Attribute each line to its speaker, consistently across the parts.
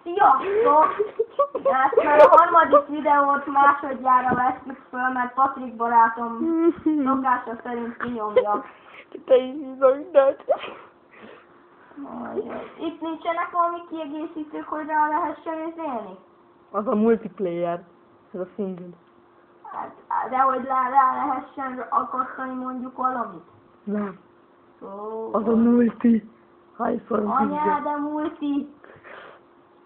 Speaker 1: Sziasztok! Ezt már a harmadik videót másodjára vesztük föl, mert Patrik barátom szokása szerint kinyomja.
Speaker 2: Te is mindent.
Speaker 1: Itt nincsenek valami kiegészítők, hogy rá lehessen nézni?
Speaker 2: Az a multiplayer. Ez a single.
Speaker 1: Hát, de hogy rá lehessen akasztani mondjuk valamit?
Speaker 2: Nem.
Speaker 1: Ó,
Speaker 2: Az a multi. Hányszor
Speaker 1: anyád, de multi!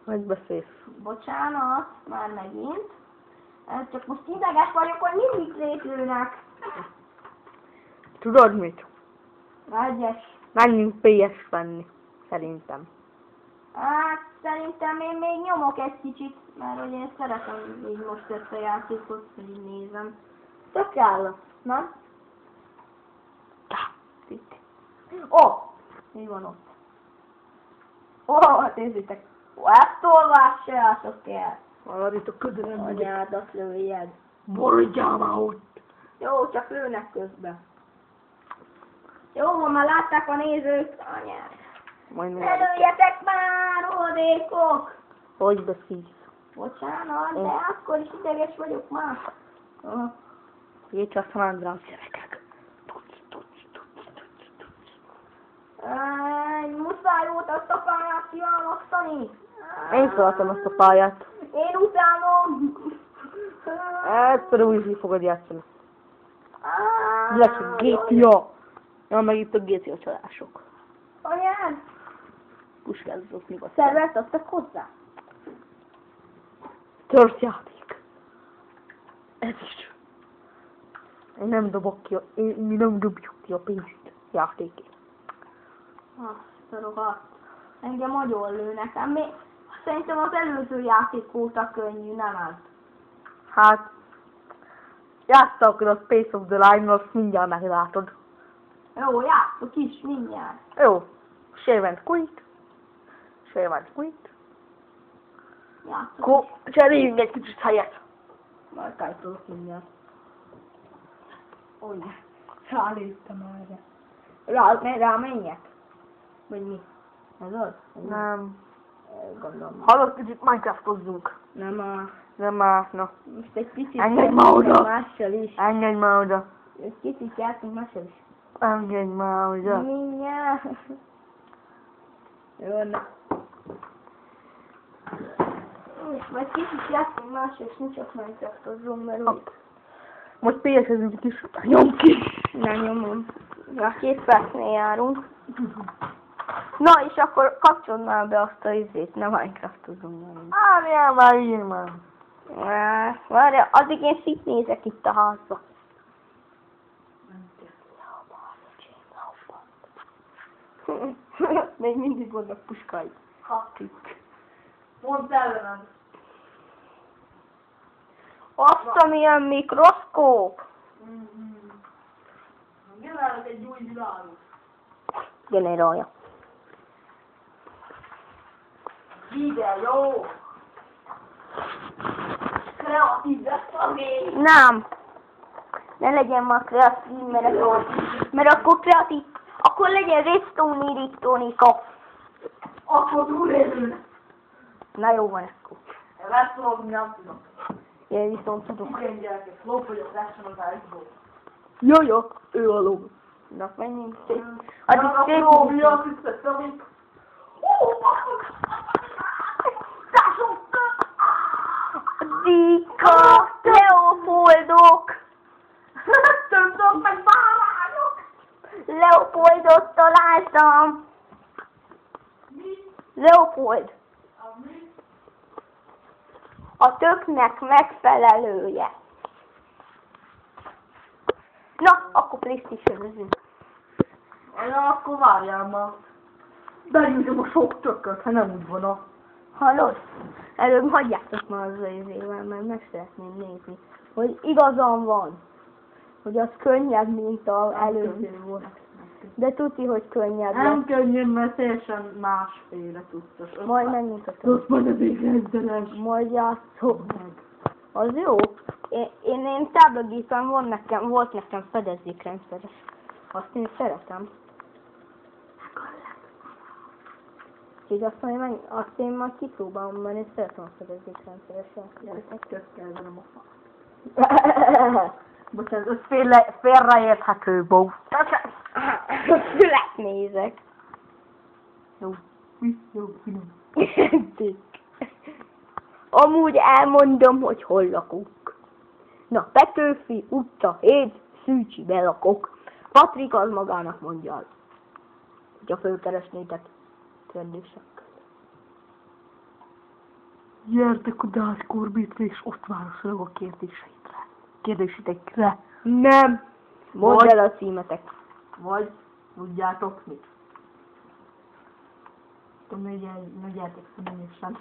Speaker 2: Hogy beszélsz?
Speaker 1: Bocsánat, már megint. Csak most ideges vagyok, hogy mindig léplőnek.
Speaker 2: Tudod mit?
Speaker 1: Egyes.
Speaker 2: Menjünk PS venni. Szerintem.
Speaker 1: Hát, szerintem én még nyomok egy kicsit, mert hogy én szeretem így most ezt a játékot, hogy így nézem. Tök állok, nem? Itt. Ó! Mi van ott? Ó, hát nézzétek! Webtolvás se álltok el!
Speaker 2: Valarit közelem megyek.
Speaker 1: Anyádat lőjed!
Speaker 2: Borodjál már ott!
Speaker 1: Jó, csak lőnek közben. Jó, már látták a nézők, anyád!
Speaker 2: Majd
Speaker 1: Ne
Speaker 2: még.
Speaker 1: lőjetek már, rohadékok!
Speaker 2: Hogy beszélsz?
Speaker 1: Bocsánat, de akkor is ideges vagyok már.
Speaker 2: Így csak rám gyerekek.
Speaker 1: Muszáj volt azt a pályát kiválasztani.
Speaker 2: Én feladtam azt a pályát.
Speaker 1: Én utánom.
Speaker 2: Egyszer úgy fogod játszani. Lesz a GTA. Ja, meg itt a GTA csalások.
Speaker 1: Anyád,
Speaker 2: Puskázzatok nyugodtan.
Speaker 1: szervert adtak hozzá?
Speaker 2: Tört játék. Ez is. Én nem dobok ki, mi nem dobjuk ki a pénzt játékért.
Speaker 1: Azt a rohadt. Engem agyon lő nekem. Szerintem az előző játék óta könnyű, nem az?
Speaker 2: Hát, játszol akkor a Space of the Line-val, azt mindjárt meglátod.
Speaker 1: Jó, játszok is, mindjárt.
Speaker 2: Jó. Save and quit. Save and quit.
Speaker 1: Játszok
Speaker 2: Akkor
Speaker 1: is.
Speaker 2: cseréljünk egy kicsit helyet.
Speaker 1: Majd kájtolok mindjárt. Olyan. Ráléptem erre. Rá menjek? Vagy mi? Ez az?
Speaker 2: Nem.
Speaker 1: Gondolom.
Speaker 2: Hallod, kicsit Minecraftozzunk. Nem már, na.
Speaker 1: Most egy kicsit
Speaker 2: Engedj már oda.
Speaker 1: mással is.
Speaker 2: Engedj már oda.
Speaker 1: Egy kicsit játszunk mással is.
Speaker 2: Engedj már oda.
Speaker 1: Mindjárt. Jó, na. Vagy kicsit játszunk mással is, nincs csak Minecraftozzunk, mert úgy.
Speaker 2: Most PS-ezünk is. Nyom ki!
Speaker 1: Nem nyomom. Na, 2 percnél járunk. Na, és akkor kapcsold már be azt a izét, ne Minecraftozunk.
Speaker 2: Várjál már, ír már.
Speaker 1: Várjál, addig én szit nézek itt a házba. Még mindig vannak puskáid.
Speaker 2: Hakik. Mondd ellenem.
Speaker 1: Azt a milyen mikroszkóp!
Speaker 2: Generálok egy új világot.
Speaker 1: Generálja.
Speaker 2: Ide, jó! Kreatív lesz a mély.
Speaker 1: Nem! Ne legyen már kreatív, mert akkor kreatív, akkor legyen redstone irrittónika.
Speaker 2: Akkor túlélőnek.
Speaker 1: Na jó van akkor.
Speaker 2: Lesz nem tudom.
Speaker 1: Én viszont tudok.
Speaker 2: Igen, gyerekek, lófagyok, lássam az ágyból. Jó, ő a ló.
Speaker 1: Na, menjünk szét. Addig
Speaker 2: A
Speaker 1: szét.
Speaker 2: ló, azt hiszed, amit...
Speaker 1: Dika, Leopoldok.
Speaker 2: Többök meg bárányok!
Speaker 1: Leopoldot találtam.
Speaker 2: Mi?
Speaker 1: Leopold.
Speaker 2: Mi?
Speaker 1: A töknek megfelelője. Na, akkor PlayStation-özünk.
Speaker 2: Na, akkor várjál már. Begyűjtöm a sok tököt, ha nem úgy van.
Speaker 1: Hallod? Előbb hagyjátok már az izével, mert meg szeretném nézni, hogy igazam van. Hogy az könnyebb, mint az előző volt. De tuti, hogy könnyebb
Speaker 2: Nem
Speaker 1: lesz.
Speaker 2: könnyű, mert teljesen másféle tudtos.
Speaker 1: Majd megmutatom.
Speaker 2: Ott van az égrendszeres.
Speaker 1: Majd játszok meg. Az jó. Én táblagépem volt nekem fedezékrendszeres. Azt én szeretem. Úgyhogy azt én majd kipróbálom, mert én szeretem a fedezékrendszeres játékokat.
Speaker 2: Tök kell velem a fa. Bocsánat, ez félreérthető, Bó.
Speaker 1: Fület nézek.
Speaker 2: Jó, finom.
Speaker 1: Amúgy elmondom, hogy hol lakunk. Na, Petőfi utca 7, Szűcsibe lakok. Patrik az magának mondja, hogyha fölkeresnétek kérdések.
Speaker 2: Gyertek a Dászkorbitra, és ott válaszolok a kérdésetekre.
Speaker 1: Nem. Mondd
Speaker 2: Vagy-
Speaker 1: el a címetek.
Speaker 2: Vagy tudjátok mit? Tudom, ne gyertek személyesen.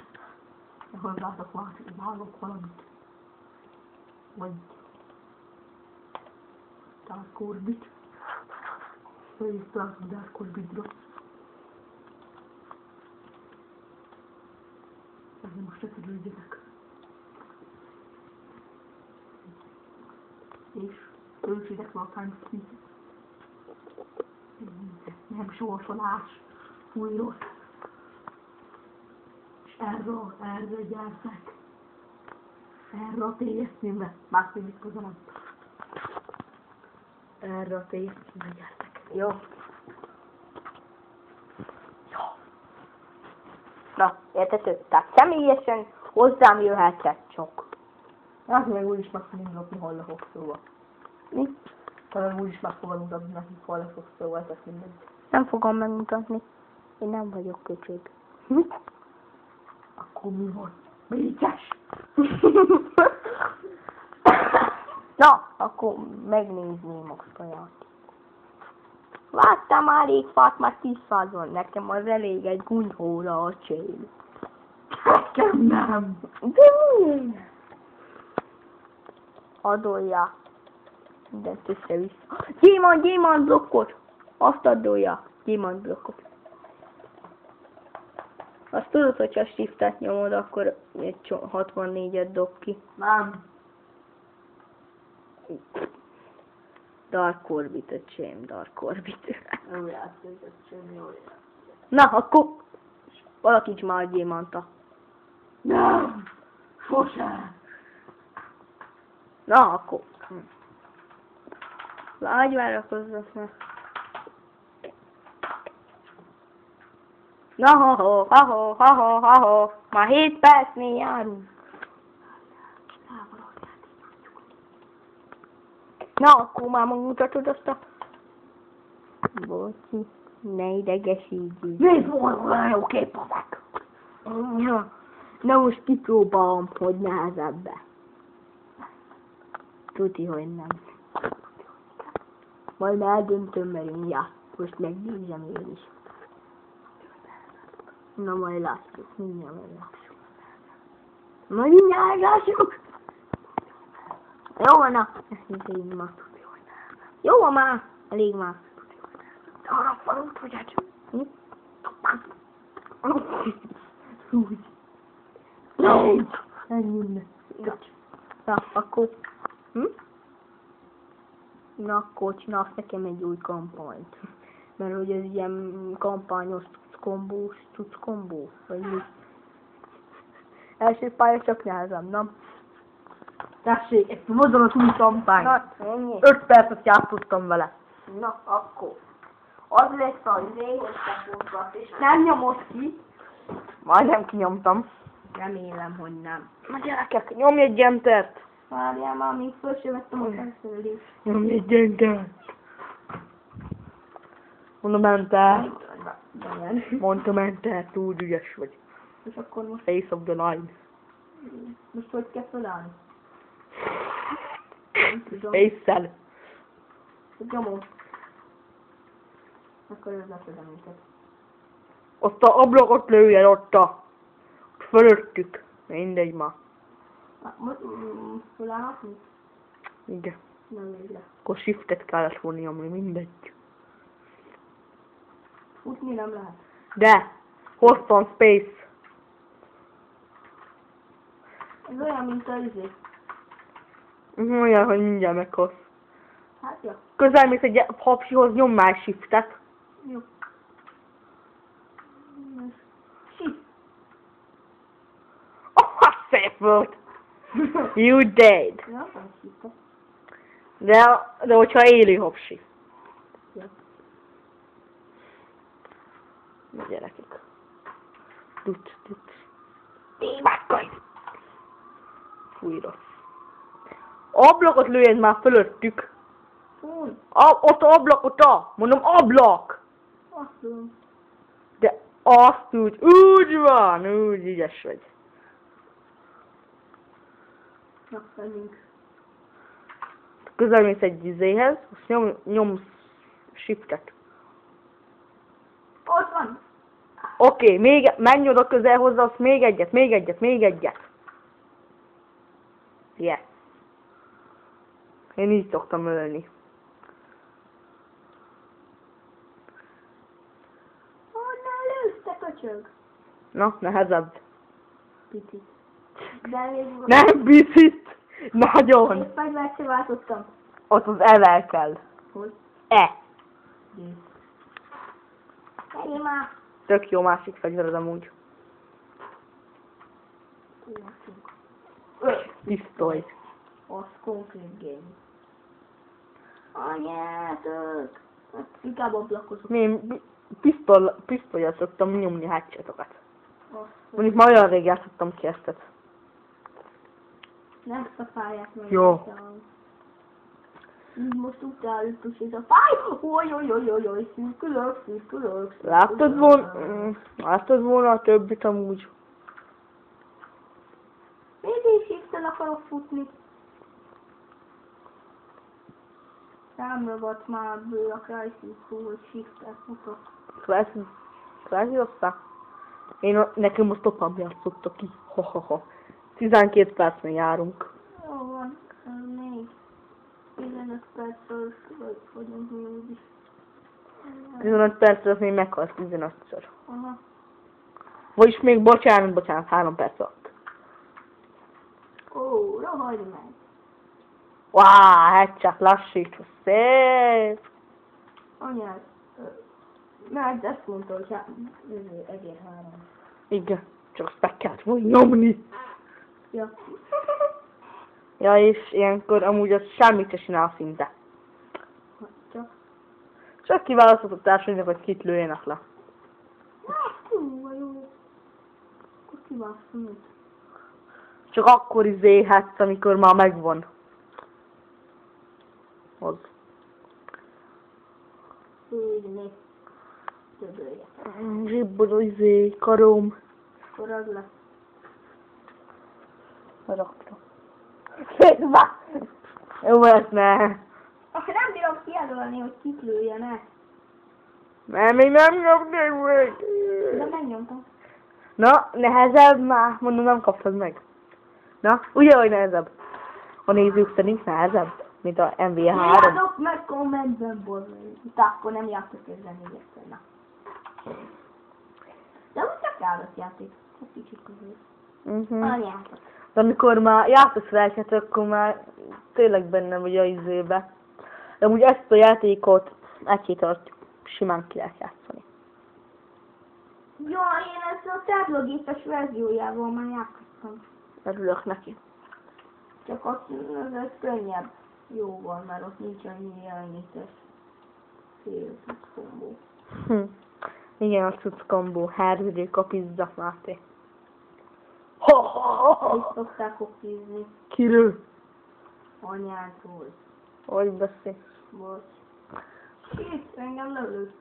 Speaker 2: Hozzátok vágok valamit. Vagy Dászkorbit. Fölhívták a Dászkorbitra. Ezzel most se törődjetek. És ősitek le a táncszint. Nem sorsolás, fújros. És erre gyertek. Erre a TS-címre. Másfélig közelebb. Erre a TS-címre gyertek.
Speaker 1: Jó. Na, értető? Tehát személyesen hozzám jöhettek csak.
Speaker 2: Hát meg úgyis meg fogunk mutatni, hol lakok, szóval.
Speaker 1: Mi?
Speaker 2: Talán úgyis meg fogom mutatni nekik, hol lakok, szóval, tehát mindegy.
Speaker 1: Nem fogom megmutatni. Én nem vagyok köcsög.
Speaker 2: Akkor mi van? Békes!
Speaker 1: Na, akkor megnézném a saját. Láttam már rég fát, már 10 fát van. Nekem az elég egy kunyhóra a csél.
Speaker 2: Nekem nem!
Speaker 1: De mi? Adolja. Mindent össze-vissza. Gyémánt blokkot! Azt adolja. Gyémánt blokkot. Azt tudod, hogyha shiftet nyomod, akkor egy 64-et dob ki.
Speaker 2: Nem!
Speaker 1: Dark Orbit, öcsém, Dark Orbit.
Speaker 2: Jó játék, ez semmi jó játék.
Speaker 1: Na, akkor alakíts már a gyémánta.
Speaker 2: Nem! Sose!
Speaker 1: Na, akkor. Lágy várakozzak meg. Na, ha-ho, már 7 percnél járunk. Na, akkor már megmutatod azt a... Bocsi, ne idegesígyél.
Speaker 2: Nézd volna, jó kép a meg!
Speaker 1: Ja. Na most kipróbálom, hogy nehezebbe. Tuti, hogy nem. Majd eldöntöm, mert én most megnézem én is. Na majd látjuk, mindjárt meglássuk. Majd mindjárt meglássuk! Jó van, na, ezt nézzük már. Jó van már, elég már.
Speaker 2: Arra falunk, hogy egy...
Speaker 1: Úgy.
Speaker 2: Ennyi.
Speaker 1: Na, akkor... Na, akkor csinálsz nekem egy új kampányt. Mert hogy ez ilyen kampányos tudsz kombó, vagy mi? Első pálya csak nehezem, nem?
Speaker 2: Tessék, ezt mondom az új kampány.
Speaker 1: Na, ennyi.
Speaker 2: 5 percet játszottam vele.
Speaker 1: Na, akkor. Az lesz az összefontat, és nem nyomod ki.
Speaker 2: Majdnem kinyomtam.
Speaker 1: Remélem, hogy nem.
Speaker 2: Na gyerekek, nyomj egy entert!
Speaker 1: Várjál már, még föl sem vettem a felszerelést.
Speaker 2: Nyomj egy entert! Mondom enter. Mondtam enter, túl ügyes vagy.
Speaker 1: És akkor most,
Speaker 2: Face of the line.
Speaker 1: most hogy kell felállni? Tudom.
Speaker 2: Face-szel.
Speaker 1: Nyomom. Akkor ez lefedem minket.
Speaker 2: Ott a ablakot lőjen ott a... Fölöttük. Mindegy ma.
Speaker 1: Most felállhatni?
Speaker 2: Igen.
Speaker 1: Nem végre.
Speaker 2: Akkor shiftet kellett volna nyomni, mindegy.
Speaker 1: Futni nem lehet.
Speaker 2: De! Hosszan space.
Speaker 1: Ez olyan, mint az izé.
Speaker 2: Olyan, hogy mindjárt meghoz.
Speaker 1: Hát jó.
Speaker 2: Közelmész egy hapsihoz, nyom már shiftet.
Speaker 1: Jó.
Speaker 2: volt. You dead.
Speaker 1: Ja, nem hittem.
Speaker 2: De hogyha élő hopsi.
Speaker 1: Ja.
Speaker 2: Na gyerekek. Tut. Témákkal. Fúj rossz. Ablakot lőjed már fölöttük.
Speaker 1: Fúj.
Speaker 2: Ott ablakot mondom ablak.
Speaker 1: Azt tudom.
Speaker 2: De azt úgy van, úgy ügyes vagy.
Speaker 1: Na, menjünk.
Speaker 2: Közelmész egy izéhez, azt nyomsz shiftet.
Speaker 1: Ott van.
Speaker 2: Oké, menj oda közel hozzá, azt még egyet. Yes. Én így szoktam ölni.
Speaker 1: Honnan lősz, te köcsög?
Speaker 2: Na, nehezebb.
Speaker 1: Picit. De még...
Speaker 2: Nem picit! Nagyon!
Speaker 1: Egy fegyvert se váltottam.
Speaker 2: Ott az E-vel kell.
Speaker 1: Hogy?
Speaker 2: E.
Speaker 1: Menjél már.
Speaker 2: Tök jó másik fegyvered amúgy. Pisztoly.
Speaker 1: Az konkrét game. Anyátok! Hát inkább ablakozok.
Speaker 2: Én pisztolyjal szoktam nyomni headshotokat. Mondjuk
Speaker 1: Azt,
Speaker 2: már olyan rég játszottam ki ezt.
Speaker 1: nem ezt a fáját meg.
Speaker 2: Jó.
Speaker 1: Így most utáltuk ez a fáj! Oj, szürkülök.
Speaker 2: Láttad volna a többit amúgy?
Speaker 1: Mindig shiften akarok futni. Rámragadt már bő a Crysis-ról, hogy shiftet futok.
Speaker 2: Crysis aztán? Nekem most topam játszottak ki. 12 percnél járunk.
Speaker 1: Jó van, még 15 perccel vagyunk mi úgyis.
Speaker 2: 15 percre az még meghalsz 15-ször.
Speaker 1: Aha.
Speaker 2: Vagyis még bocsánat, 3 perc alatt.
Speaker 1: Ó, rohagy meg!
Speaker 2: Headshot lassítva, szép!
Speaker 1: Anyád, mert ezt mondta, hogy egér 3.
Speaker 2: Igen, csak azt meg kellett volna nyomni.
Speaker 1: Ja.
Speaker 2: Ja, és ilyenkor amúgy az semmit se csinál szinte. Csak kiválasztott a társadalmat, hogy kit lőjenek le.
Speaker 1: Kurva jó. Akkor kiválasztom őt.
Speaker 2: Csak akkor izéhetsz, amikor már megvan. Az.
Speaker 1: Így többölje.
Speaker 2: Zsibbor karom.
Speaker 1: Akkor az lesz.
Speaker 2: Raktam. Szétva! Jó, ezt ne.
Speaker 1: Akkor nem bírom kijelölni, hogy kit lőjenek.
Speaker 2: Nem, még nem nyomnék meg.
Speaker 1: De megnyomtam.
Speaker 2: Na, nehezebb már. Mondom, nem kaptad meg. Na, ugye, hogy nehezebb? A nézők szerint nehezebb, mint a MV3.
Speaker 1: Írjátok meg kommentben, borzai. De akkor nem játszok ezzel még egyszer, na. De úgy csak állatjáték. Egy kicsit közül. Anyátok.
Speaker 2: De amikor már játszasz rá, akkor már tényleg benne vagy a izébe. De amúgy ezt a játékot egy hét alatt simán ki lehet játszani.
Speaker 1: Jó, én ezt a tárgyalógépes verziójával már játszottam.
Speaker 2: Örülök neki.
Speaker 1: Csak ott ez könnyebb. Jóval, mert ott nincs annyi jelenlétes fél kombó.
Speaker 2: Igen, a cucc kombó. Hervidék a pizza, Máté.
Speaker 1: Így szokták okízni.
Speaker 2: Kiről?
Speaker 1: Anyától.
Speaker 2: Hogy beszélsz?
Speaker 1: Bocs. Itt, engem lövőd.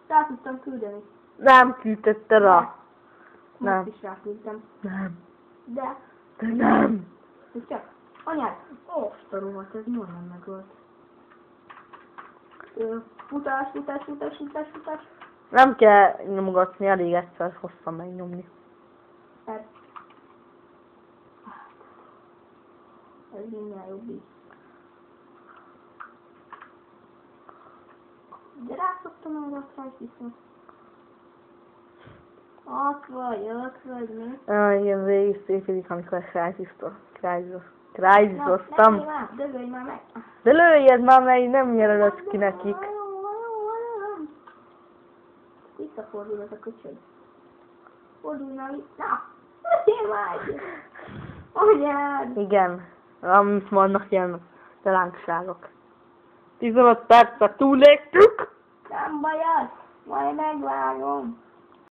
Speaker 1: Rá tudtam küldeni.
Speaker 2: Nem küldette rá. Nem.
Speaker 1: Most is ráküldtem.
Speaker 2: Nem.
Speaker 1: De.
Speaker 2: De nem.
Speaker 1: Hogy csak. Anyád. Azt a rohadt, ez majdnem megölt. Futás.
Speaker 2: Nem kell nyomogatni, elég egyszer hosszan megnyomni.
Speaker 1: Ez mindjárt jobb így. De rászoktam arra a Crysis-re. Ott vagy, mi?
Speaker 2: Igen, végig szépedik, amikor Crysis-oztam.
Speaker 1: Dögölj már meg!
Speaker 2: De lőjed már, mert nem nyerelődsz ki nekik.
Speaker 1: Visszafordulhat a köcsög. Fordulj már itt. Na! vagy? Anyád!
Speaker 2: Igen, amit vannak ilyen lángságok. 15 percet túléltük!
Speaker 1: Nem baj az, majd megvágom.